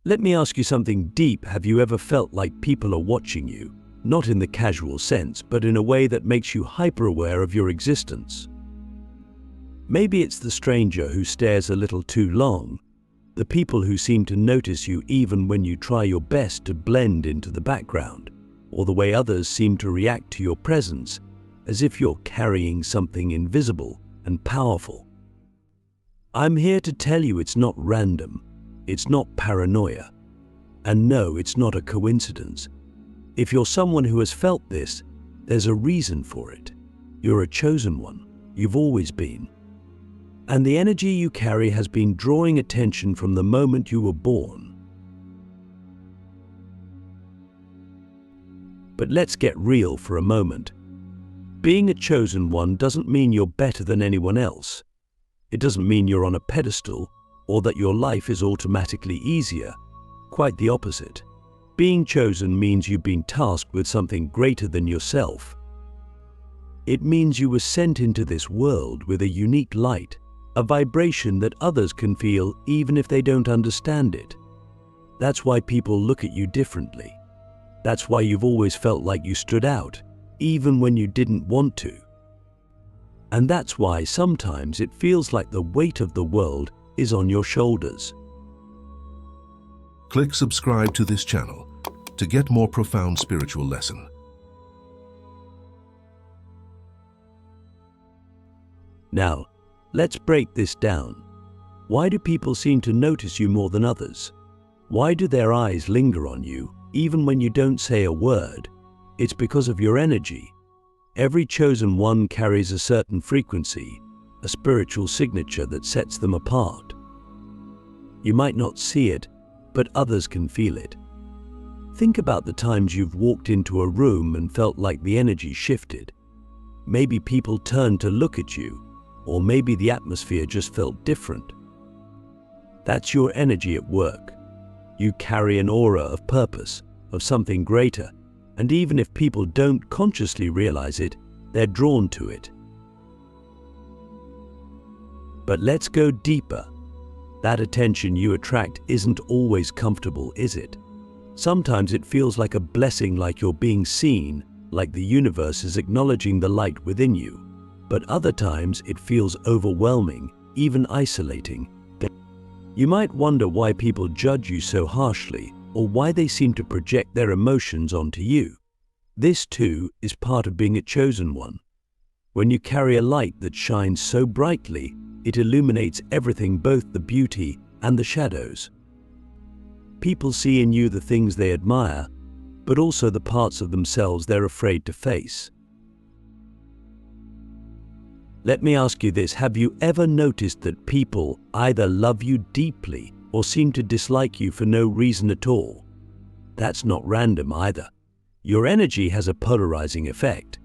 Let me ask you something deep. Have you ever felt like people are watching you? Not in the casual sense, but in a way that makes you hyper-aware of your existence. Maybe it's the stranger who stares a little too long, the people who seem to notice you even when you try your best to blend into the background, or the way others seem to react to your presence as if you're carrying something invisible and powerful. I'm here to tell you it's not random, it's not paranoia, and no, it's not a coincidence. If you're someone who has felt this, there's a reason for it. You're a chosen one. You've always been. And the energy you carry has been drawing attention from the moment you were born. But let's get real for a moment. Being a chosen one doesn't mean you're better than anyone else. It doesn't mean you're on a pedestal or that your life is automatically easier. Quite the opposite. Being chosen means you've been tasked with something greater than yourself. It means you were sent into this world with a unique light, a vibration that others can feel even if they don't understand it. That's why people look at you differently. That's why you've always felt like you stood out, even when you didn't want to. And that's why sometimes it feels like the weight of the world is on your shoulders. Click subscribe to this channel to get more profound spiritual lesson. Now, let's break this down. Why do people seem to notice you more than others? Why do their eyes linger on you, even when you don't say a word? It's because of your energy. Every chosen one carries a certain frequency, a spiritual signature that sets them apart. You might not see it, but others can feel it. Think about the times you've walked into a room and felt like the energy shifted. Maybe people turned to look at you, or maybe the atmosphere just felt different. That's your energy at work. You carry an aura of purpose, of something greater, and even if people don't consciously realize it, they're drawn to it. But let's go deeper. That attention you attract isn't always comfortable, is it? Sometimes it feels like a blessing, like you're being seen, like the universe is acknowledging the light within you. But other times it feels overwhelming, even isolating. You might wonder why people judge you so harshly, or why they seem to project their emotions onto you. This too is part of being a chosen one. When you carry a light that shines so brightly, it illuminates everything, both the beauty and the shadows. People see in you the things they admire, but also the parts of themselves they're afraid to face. Let me ask you this: have you ever noticed that people either love you deeply or seem to dislike you for no reason at all? That's not random either. Your energy has a polarizing effect.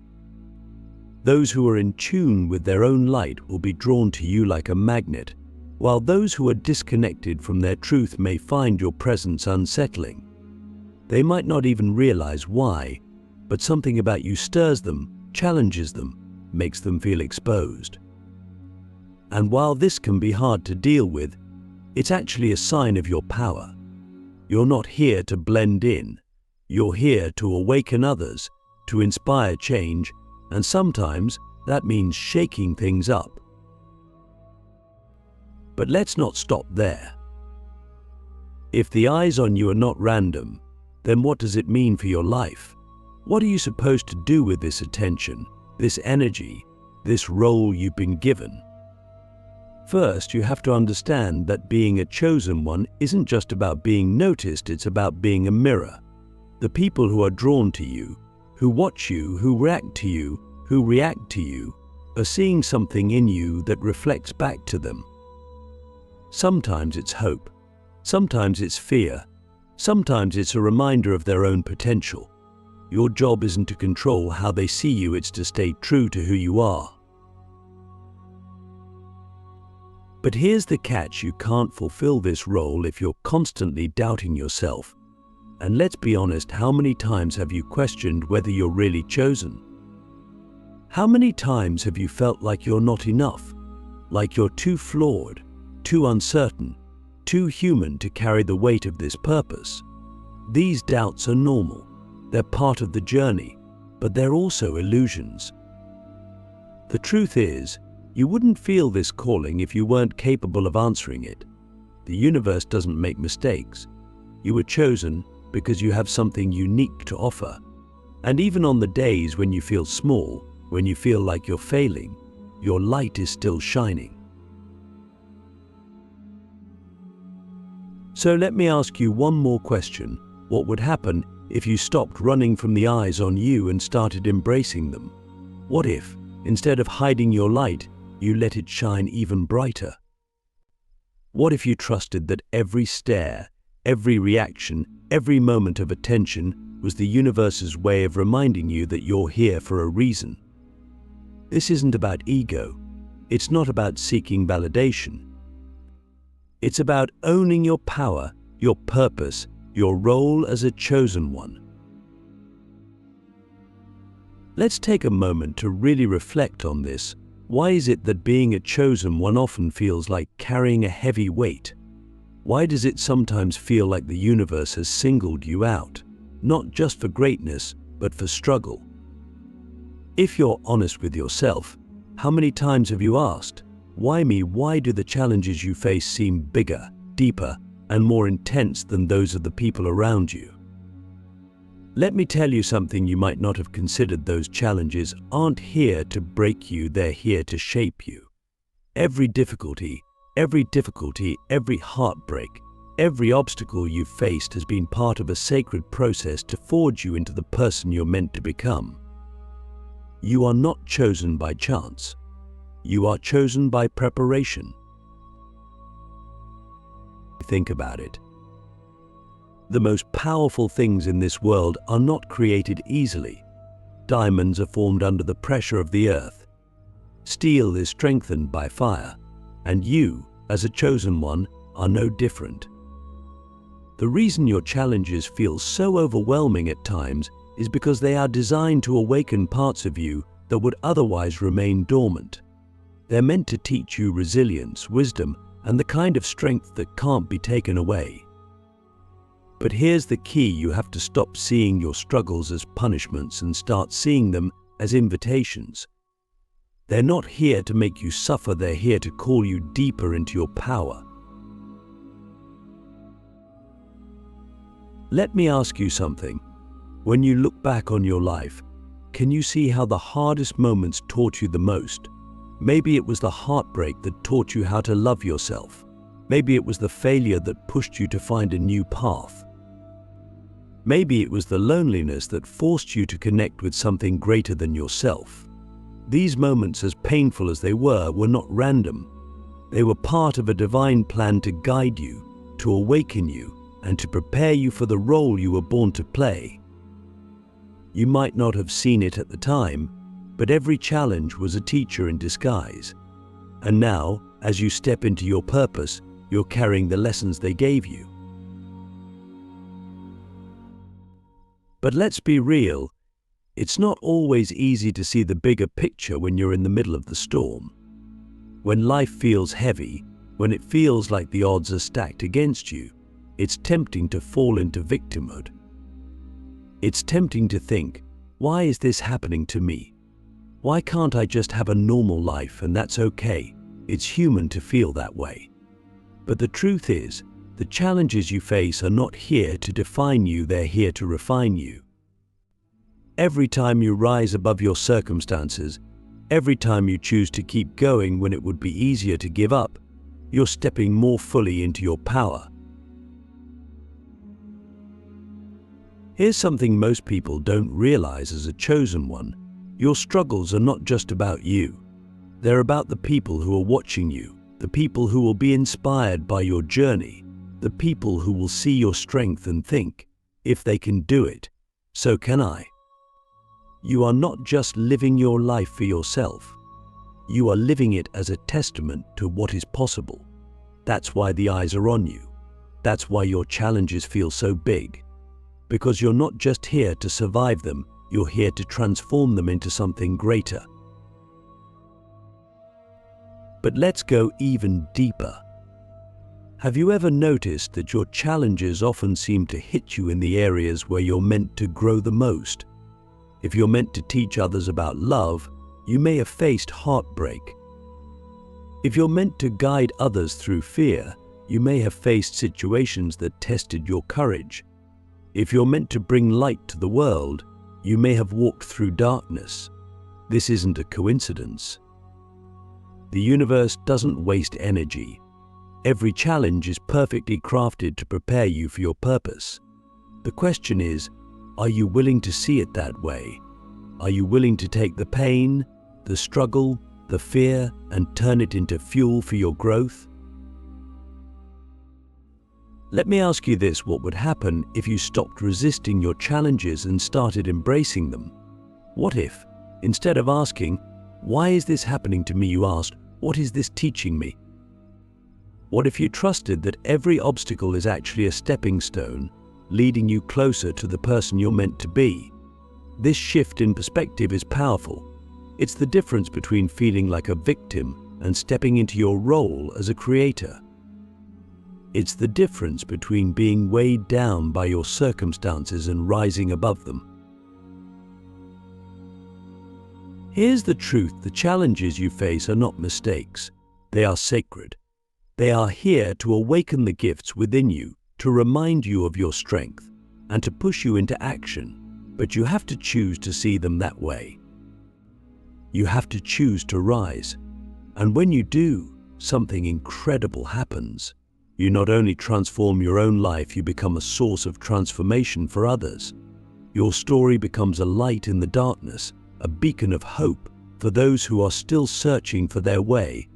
Those who are in tune with their own light will be drawn to you like a magnet, while those who are disconnected from their truth may find your presence unsettling. They might not even realize why, but something about you stirs them, challenges them, makes them feel exposed. And while this can be hard to deal with, it's actually a sign of your power. You're not here to blend in. You're here to awaken others, to inspire change, and sometimes that means shaking things up. But let's not stop there. If the eyes on you are not random, then what does it mean for your life? What are you supposed to do with this attention, this energy, this role you've been given? First, you have to understand that being a chosen one isn't just about being noticed, it's about being a mirror. The people who are drawn to you, who watch you, who react to you, are seeing something in you that reflects back to them. Sometimes it's hope, sometimes it's fear, sometimes it's a reminder of their own potential. Your job isn't to control how they see you, it's to stay true to who you are. But here's the catch: you can't fulfill this role if you're constantly doubting yourself. And let's be honest, how many times have you questioned whether you're really chosen? How many times have you felt like you're not enough, like you're too flawed, too uncertain, too human to carry the weight of this purpose. These doubts are normal. They're part of the journey, but they're also illusions. The truth is, you wouldn't feel this calling if you weren't capable of answering it. The universe doesn't make mistakes. You were chosen because you have something unique to offer. And even on the days when you feel small, when you feel like you're failing, your light is still shining. So let me ask you one more question. What would happen if you stopped running from the eyes on you and started embracing them? What if, instead of hiding your light, you let it shine even brighter? What if you trusted that every stare, every reaction, every moment of attention was the universe's way of reminding you that you're here for a reason? This isn't about ego. It's not about seeking validation. It's about owning your power, your purpose, your role as a chosen one. Let's take a moment to really reflect on this. Why is it that being a chosen one often feels like carrying a heavy weight? Why does it sometimes feel like the universe has singled you out, not just for greatness, but for struggle? If you're honest with yourself, how many times have you asked, why me? Why do the challenges you face seem bigger, deeper, and more intense than those of the people around you? Let me tell you something you might not have considered. Those challenges aren't here to break you, they're here to shape you. Every difficulty, every heartbreak, every obstacle you've faced has been part of a sacred process to forge you into the person you're meant to become. You are not chosen by chance. You are chosen by preparation. Think about it. The most powerful things in this world are not created easily. Diamonds are formed under the pressure of the earth. Steel is strengthened by fire. And you, as a chosen one, are no different. The reason your challenges feel so overwhelming at times is because they are designed to awaken parts of you that would otherwise remain dormant. They're meant to teach you resilience, wisdom, and the kind of strength that can't be taken away. But here's the key: you have to stop seeing your struggles as punishments and start seeing them as invitations. They're not here to make you suffer, they're here to call you deeper into your power. Let me ask you something. When you look back on your life, can you see how the hardest moments taught you the most? Maybe it was the heartbreak that taught you how to love yourself. Maybe it was the failure that pushed you to find a new path. Maybe it was the loneliness that forced you to connect with something greater than yourself. These moments, as painful as they were not random. They were part of a divine plan to guide you, to awaken you, and to prepare you for the role you were born to play. You might not have seen it at the time, but every challenge was a teacher in disguise. And now, as you step into your purpose, you're carrying the lessons they gave you. But let's be real, it's not always easy to see the bigger picture when you're in the middle of the storm. When life feels heavy, when it feels like the odds are stacked against you, it's tempting to fall into victimhood. It's tempting to think, why is this happening to me? Why can't I just have a normal life and that's okay? It's human to feel that way. But the truth is, the challenges you face are not here to define you, they're here to refine you. Every time you rise above your circumstances, every time you choose to keep going when it would be easier to give up, you're stepping more fully into your power. Here's something most people don't realize as a chosen one. Your struggles are not just about you. They're about the people who are watching you, the people who will be inspired by your journey, the people who will see your strength and think, if they can do it, so can I. You are not just living your life for yourself. You are living it as a testament to what is possible. That's why the eyes are on you. That's why your challenges feel so big. Because you're not just here to survive them, you're here to transform them into something greater. But let's go even deeper. Have you ever noticed that your challenges often seem to hit you in the areas where you're meant to grow the most? If you're meant to teach others about love, you may have faced heartbreak. If you're meant to guide others through fear, you may have faced situations that tested your courage. If you're meant to bring light to the world, you may have walked through darkness. This isn't a coincidence. The universe doesn't waste energy. Every challenge is perfectly crafted to prepare you for your purpose. The question is, are you willing to see it that way? Are you willing to take the pain, the struggle, the fear, and turn it into fuel for your growth? Let me ask you this: what would happen if you stopped resisting your challenges and started embracing them? What if, instead of asking, "Why is this happening to me?" you asked, "What is this teaching me?" What if you trusted that every obstacle is actually a stepping stone, leading you closer to the person you're meant to be? This shift in perspective is powerful. It's the difference between feeling like a victim and stepping into your role as a creator. It's the difference between being weighed down by your circumstances and rising above them. Here's the truth: the challenges you face are not mistakes. They are sacred. They are here to awaken the gifts within you, to remind you of your strength, and to push you into action. But you have to choose to see them that way. You have to choose to rise. And when you do, something incredible happens. You not only transform your own life, you become a source of transformation for others. Your story becomes a light in the darkness, a beacon of hope for those who are still searching for their way.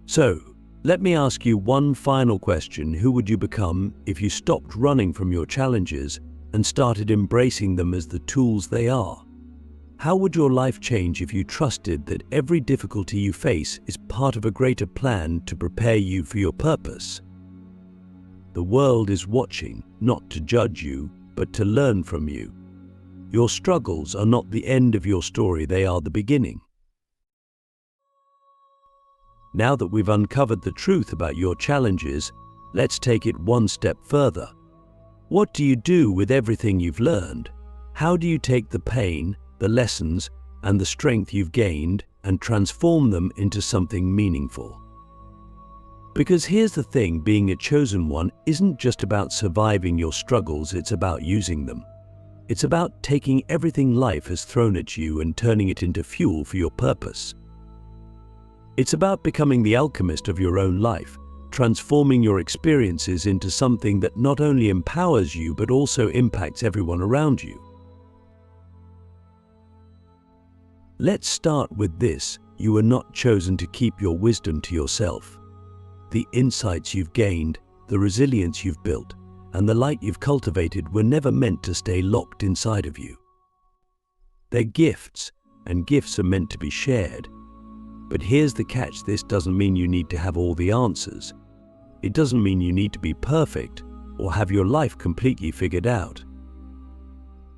So, let me ask you one final question. Who would you become if you stopped running from your challenges and started embracing them as the tools they are? How would your life change if you trusted that every difficulty you face is part of a greater plan to prepare you for your purpose? The world is watching, not to judge you, but to learn from you. Your struggles are not the end of your story, they are the beginning. Now that we've uncovered the truth about your challenges, let's take it one step further. What do you do with everything you've learned? How do you take the pain, the lessons, and the strength you've gained and transform them into something meaningful? Because here's the thing: being a chosen one isn't just about surviving your struggles, it's about using them. It's about taking everything life has thrown at you and turning it into fuel for your purpose. It's about becoming the alchemist of your own life, transforming your experiences into something that not only empowers you but also impacts everyone around you. Let's start with this: you were not chosen to keep your wisdom to yourself. The insights you've gained, the resilience you've built, and the light you've cultivated were never meant to stay locked inside of you. They're gifts, and gifts are meant to be shared. But here's the catch: this doesn't mean you need to have all the answers. It doesn't mean you need to be perfect or have your life completely figured out.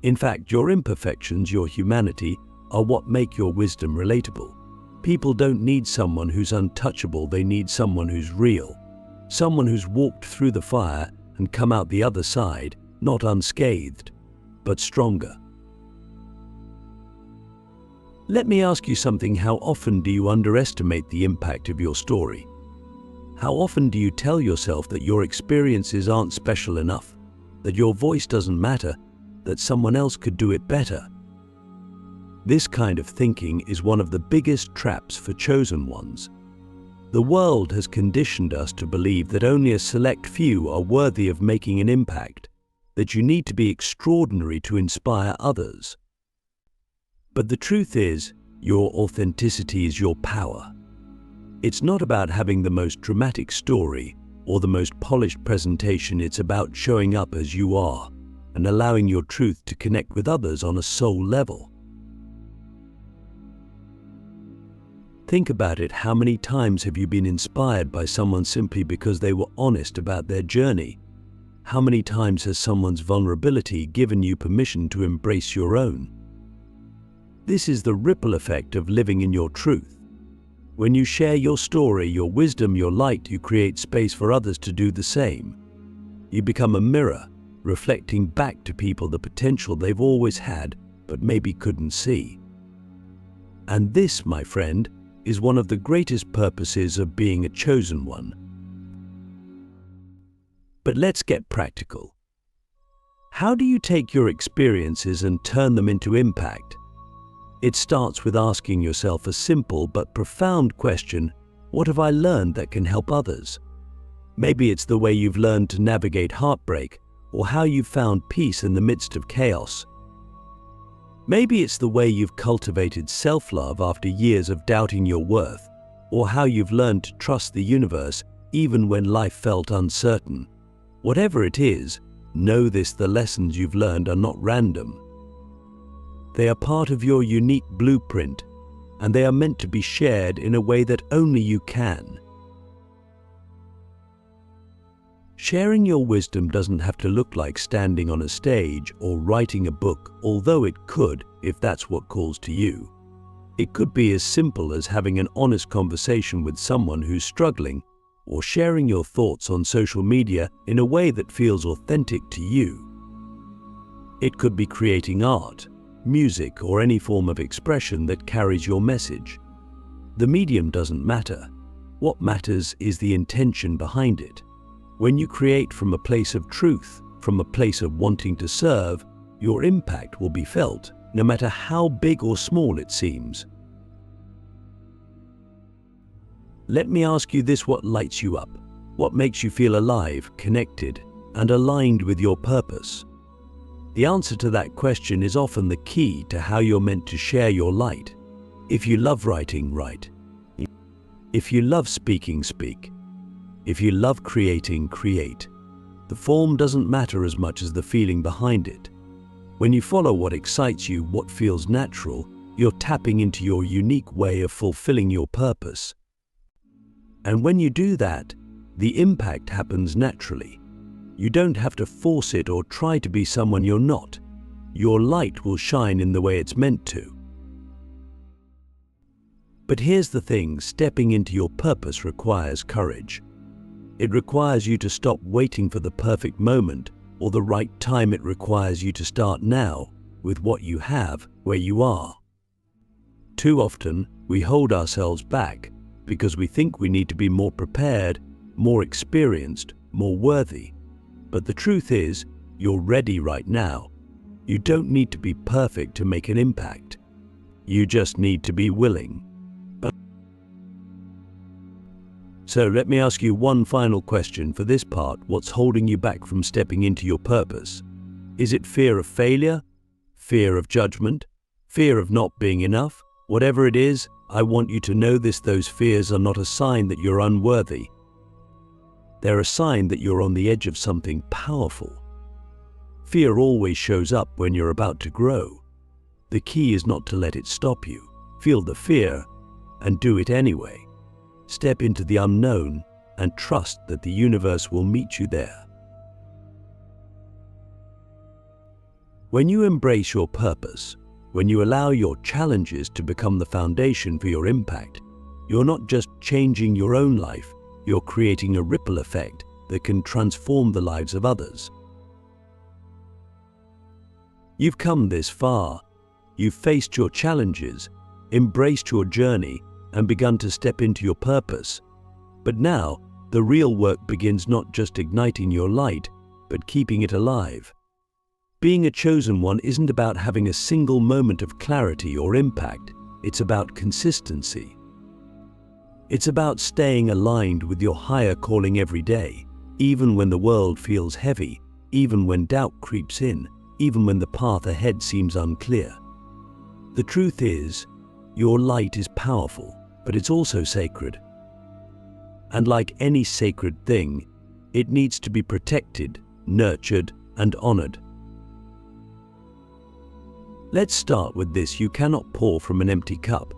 In fact, your imperfections, your humanity, are what make your wisdom relatable. People don't need someone who's untouchable, they need someone who's real. Someone who's walked through the fire and come out the other side, not unscathed, but stronger. Let me ask you something: how often do you underestimate the impact of your story? How often do you tell yourself that your experiences aren't special enough, that your voice doesn't matter, that someone else could do it better? This kind of thinking is one of the biggest traps for chosen ones. The world has conditioned us to believe that only a select few are worthy of making an impact, that you need to be extraordinary to inspire others. But the truth is, your authenticity is your power. It's not about having the most dramatic story or the most polished presentation. It's about showing up as you are and allowing your truth to connect with others on a soul level. Think about it: how many times have you been inspired by someone simply because they were honest about their journey? How many times has someone's vulnerability given you permission to embrace your own? This is the ripple effect of living in your truth. When you share your story, your wisdom, your light, you create space for others to do the same. You become a mirror, reflecting back to people the potential they've always had, but maybe couldn't see. And this, my friend, is one of the greatest purposes of being a chosen one. But let's get practical. How do you take your experiences and turn them into impact? It starts with asking yourself a simple but profound question: what have I learned that can help others? Maybe it's the way you've learned to navigate heartbreak, or how you've found peace in the midst of chaos. Maybe it's the way you've cultivated self-love after years of doubting your worth, or how you've learned to trust the universe even when life felt uncertain. Whatever it is, know this: the lessons you've learned are not random. They are part of your unique blueprint, and they are meant to be shared in a way that only you can. Sharing your wisdom doesn't have to look like standing on a stage or writing a book, although it could if that's what calls to you. It could be as simple as having an honest conversation with someone who's struggling, or sharing your thoughts on social media in a way that feels authentic to you. It could be creating art, music, or any form of expression that carries your message. The medium doesn't matter. What matters is the intention behind it. When you create from a place of truth, from a place of wanting to serve, your impact will be felt, no matter how big or small it seems. Let me ask you this: what lights you up? What makes you feel alive, connected, and aligned with your purpose? The answer to that question is often the key to how you're meant to share your light. If you love writing, write. If you love speaking, speak. If you love creating, create. The form doesn't matter as much as the feeling behind it. When you follow what excites you, what feels natural, you're tapping into your unique way of fulfilling your purpose. And when you do that, the impact happens naturally. You don't have to force it or try to be someone you're not. Your light will shine in the way it's meant to. But here's the thing: stepping into your purpose requires courage. It requires you to stop waiting for the perfect moment or the right time. It requires you to start now, with what you have, where you are. Too often, we hold ourselves back because we think we need to be more prepared, more experienced, more worthy. But the truth is, you're ready right now. You don't need to be perfect to make an impact. You just need to be willing. So let me ask you one final question for this part: what's holding you back from stepping into your purpose? Is it fear of failure? Fear of judgment? Fear of not being enough? Whatever it is, I want you to know this: those fears are not a sign that you're unworthy. They're a sign that you're on the edge of something powerful. Fear always shows up when you're about to grow. The key is not to let it stop you. Feel the fear and do it anyway. Step into the unknown and trust that the universe will meet you there. When you embrace your purpose, when you allow your challenges to become the foundation for your impact, you're not just changing your own life, you're creating a ripple effect that can transform the lives of others. You've come this far. You've faced your challenges, embraced your journey, and begun to step into your purpose. But now, the real work begins: not just igniting your light, but keeping it alive. Being a chosen one isn't about having a single moment of clarity or impact. It's about consistency. It's about staying aligned with your higher calling every day, even when the world feels heavy, even when doubt creeps in, even when the path ahead seems unclear. The truth is, your light is powerful, but it's also sacred. And like any sacred thing, it needs to be protected, nurtured, and honored. Let's start with this: you cannot pour from an empty cup.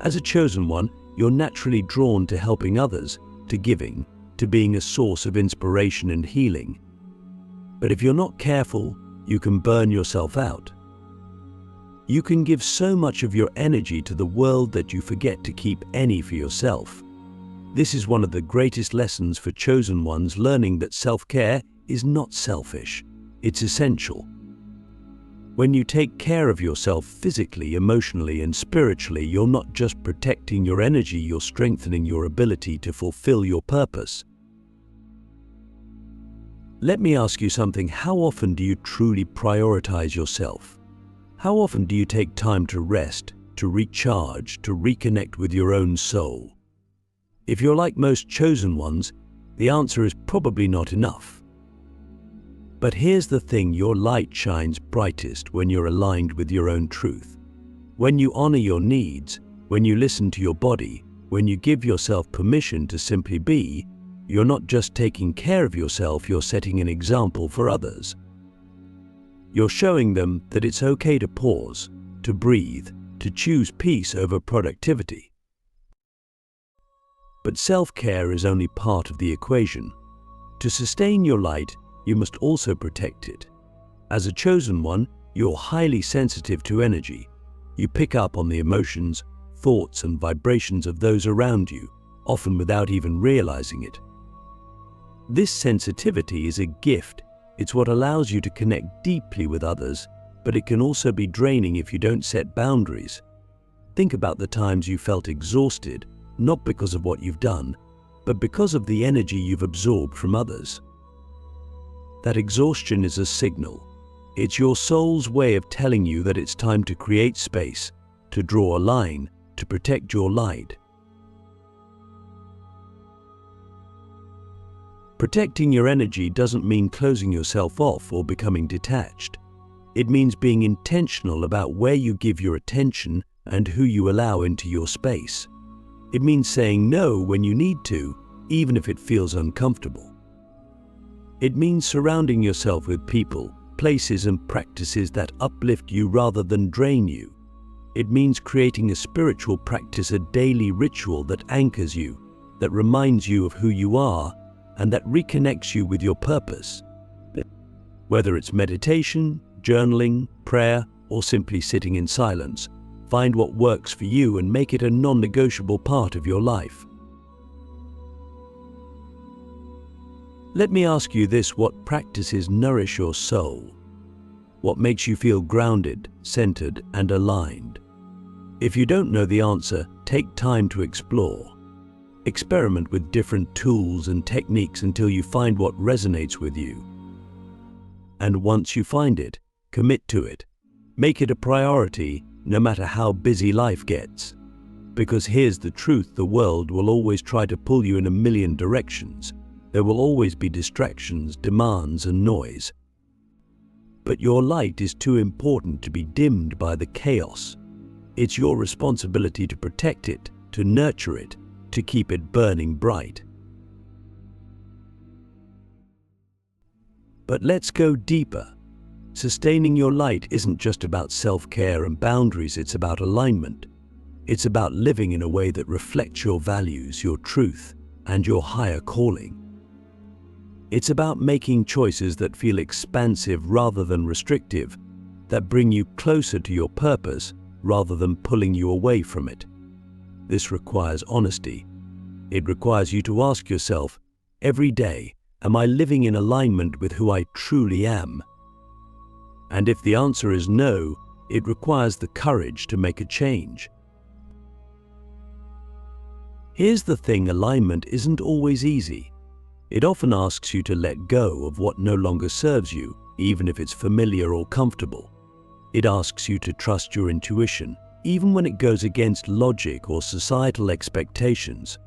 As a chosen one, you're naturally drawn to helping others, to giving, to being a source of inspiration and healing. But if you're not careful, you can burn yourself out. You can give so much of your energy to the world that you forget to keep any for yourself. This is one of the greatest lessons for chosen ones, learning that self-care is not selfish, it's essential. When you take care of yourself physically, emotionally, and spiritually, you're not just protecting your energy, you're strengthening your ability to fulfill your purpose. Let me ask you something. How often do you truly prioritize yourself? How often do you take time to rest, to recharge, to reconnect with your own soul? If you're like most chosen ones, the answer is probably not enough. But here's the thing, your light shines brightest when you're aligned with your own truth. When you honor your needs, when you listen to your body, when you give yourself permission to simply be, you're not just taking care of yourself, you're setting an example for others. You're showing them that it's okay to pause, to breathe, to choose peace over productivity. But self-care is only part of the equation. To sustain your light, you must also protect it. As a chosen one, you're highly sensitive to energy. You pick up on the emotions, thoughts, and vibrations of those around you, often without even realizing it. This sensitivity is a gift. It's what allows you to connect deeply with others, but it can also be draining if you don't set boundaries. Think about the times you felt exhausted, not because of what you've done, but because of the energy you've absorbed from others. That exhaustion is a signal. It's your soul's way of telling you that it's time to create space, to draw a line, to protect your light. Protecting your energy doesn't mean closing yourself off or becoming detached. It means being intentional about where you give your attention and who you allow into your space. It means saying no when you need to, even if it feels uncomfortable. It means surrounding yourself with people, places, and practices that uplift you rather than drain you. It means creating a spiritual practice, a daily ritual that anchors you, that reminds you of who you are, and that reconnects you with your purpose. Whether it's meditation, journaling, prayer, or simply sitting in silence, find what works for you and make it a non-negotiable part of your life. Let me ask you this: what practices nourish your soul? What makes you feel grounded, centered, and aligned? If you don't know the answer, take time to explore. Experiment with different tools and techniques until you find what resonates with you. And once you find it, commit to it. Make it a priority, no matter how busy life gets. Because here's the truth: the world will always try to pull you in a million directions. There will always be distractions, demands, and noise. But your light is too important to be dimmed by the chaos. It's your responsibility to protect it, to nurture it, to keep it burning bright. But let's go deeper. Sustaining your light isn't just about self-care and boundaries, it's about alignment. It's about living in a way that reflects your values, your truth, and your higher calling. It's about making choices that feel expansive rather than restrictive, that bring you closer to your purpose rather than pulling you away from it. This requires honesty. It requires you to ask yourself every day, am I living in alignment with who I truly am? And if the answer is no, it requires the courage to make a change. Here's the thing: alignment isn't always easy. It often asks you to let go of what no longer serves you, even if it's familiar or comfortable. It asks you to trust your intuition, even when it goes against logic or societal expectations.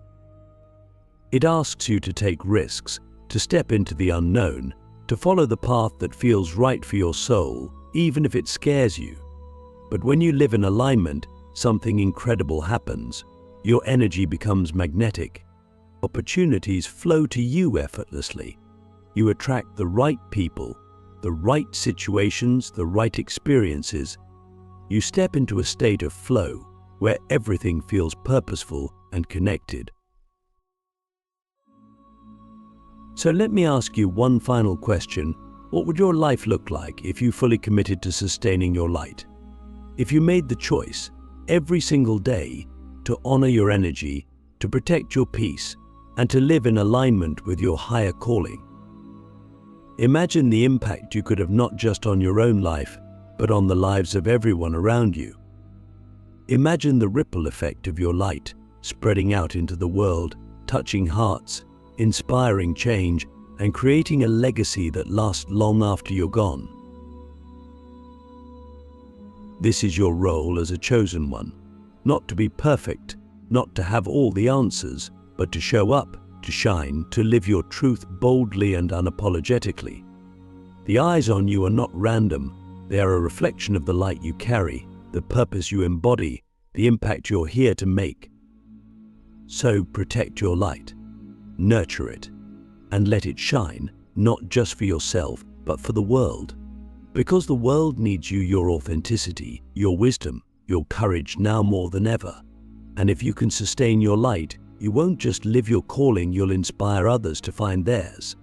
It asks you to take risks, to step into the unknown, to follow the path that feels right for your soul, even if it scares you. But when you live in alignment, something incredible happens. Your energy becomes magnetic. Opportunities flow to you effortlessly. You attract the right people, the right situations, the right experiences. You step into a state of flow where everything feels purposeful and connected. So let me ask you one final question. What would your life look like if you fully committed to sustaining your light? If you made the choice every single day to honor your energy, to protect your peace, and to live in alignment with your higher calling, imagine the impact you could have not just on your own life, but on the lives of everyone around you. Imagine the ripple effect of your light spreading out into the world, touching hearts, inspiring change, and creating a legacy that lasts long after you're gone. This is your role as a chosen one, not to be perfect, not to have all the answers, but to show up, to shine, to live your truth boldly and unapologetically. The eyes on you are not random. They are a reflection of the light you carry, the purpose you embody, the impact you're here to make. So protect your light, nurture it, and let it shine, not just for yourself, but for the world. Because the world needs you, your authenticity, your wisdom, your courage now more than ever. And if you can sustain your light, you won't just live your calling, you'll inspire others to find theirs.